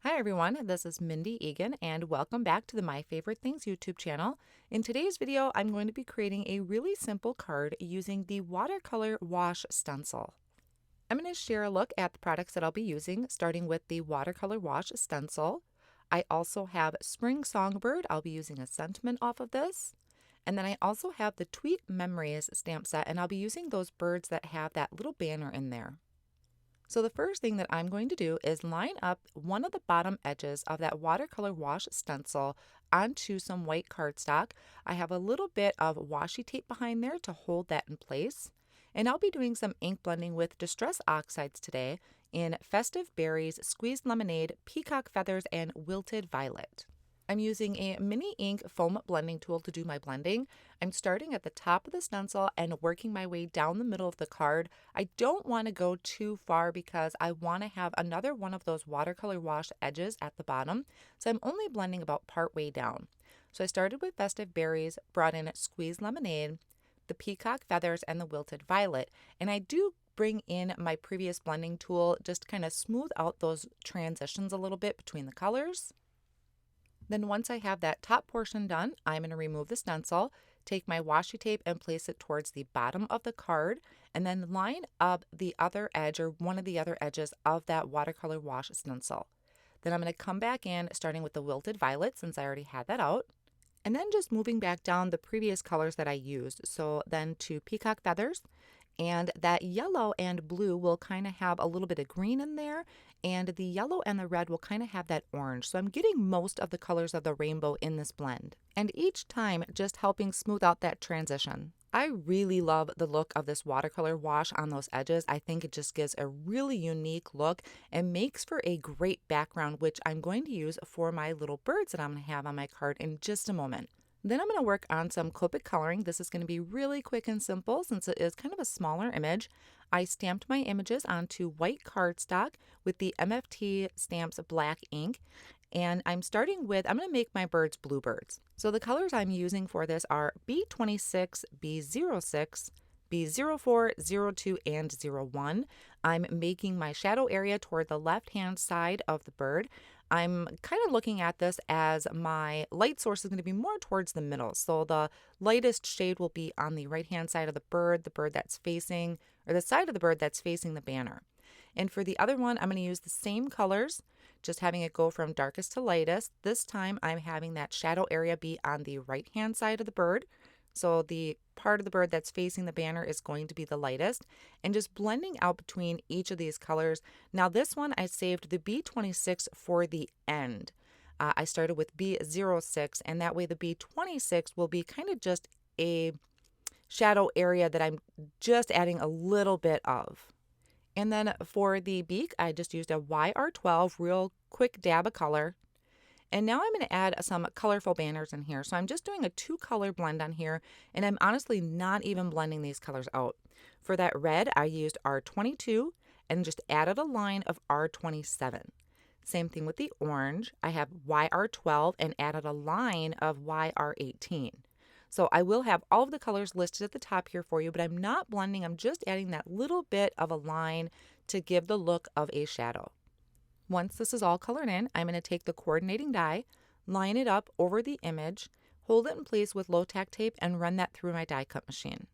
Hi everyone, this is Mindy Egan and welcome back to the My Favorite Things YouTube channel. In today's video, I'm going to be creating a really simple card using the Watercolor Wash Stencil. I'm going to share a look at the products that I'll be using, starting with the Watercolor Wash Stencil. I also have Spring Songbird. I'll be using a sentiment off of this. And then I also have the Tweet Memories stamp set, and I'll be using those birds that have that little banner in there. So the first thing that I'm going to do is line up one of the bottom edges of that watercolor wash stencil onto some white cardstock. I have a little bit of washi tape behind there to hold that in place. And I'll be doing some ink blending with Distress Oxides today in Festive Berries, Squeezed Lemonade, Peacock Feathers, and Wilted Violet. I'm using a mini ink foam blending tool to do my blending. I'm starting at the top of the stencil and working my way down the middle of the card. I don't want to go too far because I want to have another one of those watercolor wash edges at the bottom. So I'm only blending about part way down. So I started with Festive Berries, brought in Squeezed Lemonade, the Peacock Feathers, and the Wilted Violet. And I do bring in my previous blending tool just to kind of smooth out those transitions a little bit between the colors. Then once I have that top portion done, I'm going to remove the stencil, take my washi tape and place it towards the bottom of the card, and then line up the other edge or one of the other edges of that watercolor wash stencil. Then I'm going to come back in starting with the Wilted Violet since I already had that out, and then just moving back down the previous colors that I used. So then to Peacock Feathers, and that yellow and blue will kind of have a little bit of green in there, and the yellow and the red will kind of have that orange. So I'm getting most of the colors of the rainbow in this blend, and each time just helping smooth out that transition. I really love the look of this watercolor wash on those edges. I think it just gives a really unique look and makes for a great background, which I'm going to use for my little birds that I'm going to have on my card in just a moment. Then I'm going to work on some Copic coloring. This is going to be really quick and simple since it is kind of a smaller image. I stamped my images onto white cardstock with the MFT Stamps black ink. And I'm starting with, I'm going to make my birds bluebirds. So the colors I'm using for this are B26, B06, B04, 02, and 01. I'm making my shadow area toward the left-hand side of the bird. I'm kind of looking at this as my light source is going to be more towards the middle. So the lightest shade will be on the right-hand side of the bird that's facing, or the side of the bird that's facing the banner. And for the other one, I'm going to use the same colors, just having it go from darkest to lightest. This time I'm having that shadow area be on the right-hand side of the bird. So the part of the bird that's facing the banner is going to be the lightest, and just blending out between each of these colors. Now this one I saved the B26 for the end. I started with B06, and that way the B26 will be kind of just a shadow area that I'm just adding a little bit of. And then for the beak, I just used a YR12, real quick dab of color. And now I'm going to add some colorful banners in here. So I'm just doing a 2-color blend on here, and I'm honestly not even blending these colors out. For that red, I used R22 and just added a line of R27. Same thing with the orange. I have YR12 and added a line of YR18. So I will have all of the colors listed at the top here for you, but I'm not blending. I'm just adding that little bit of a line to give the look of a shadow. Once this is all colored in, I'm going to take the coordinating die, line it up over the image, hold it in place with low-tack tape, and run that through my die cut machine.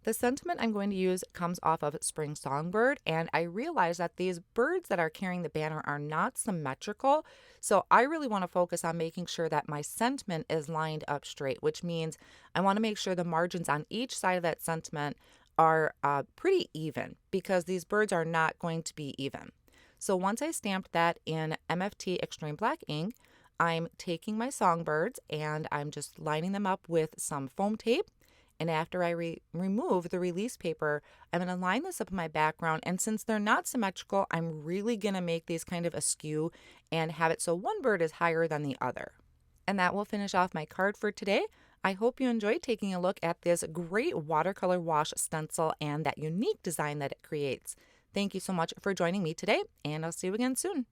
The sentiment I'm going to use comes off of Spring Songbird, and I realize that these birds that are carrying the banner are not symmetrical, so I really want to focus on making sure that my sentiment is lined up straight, which means I want to make sure the margins on each side of that sentiment are pretty even, because these birds are not going to be even. So once I stamped that in MFT Extreme Black ink, I'm taking my songbirds and I'm just lining them up with some foam tape. And after I remove the release paper, I'm going to line this up in my background. And since they're not symmetrical, I'm really going to make these kind of askew and have it so one bird is higher than the other. And that will finish off my card for today. I hope you enjoyed taking a look at this great watercolor wash stencil and that unique design that it creates. Thank you so much for joining me today, and I'll see you again soon.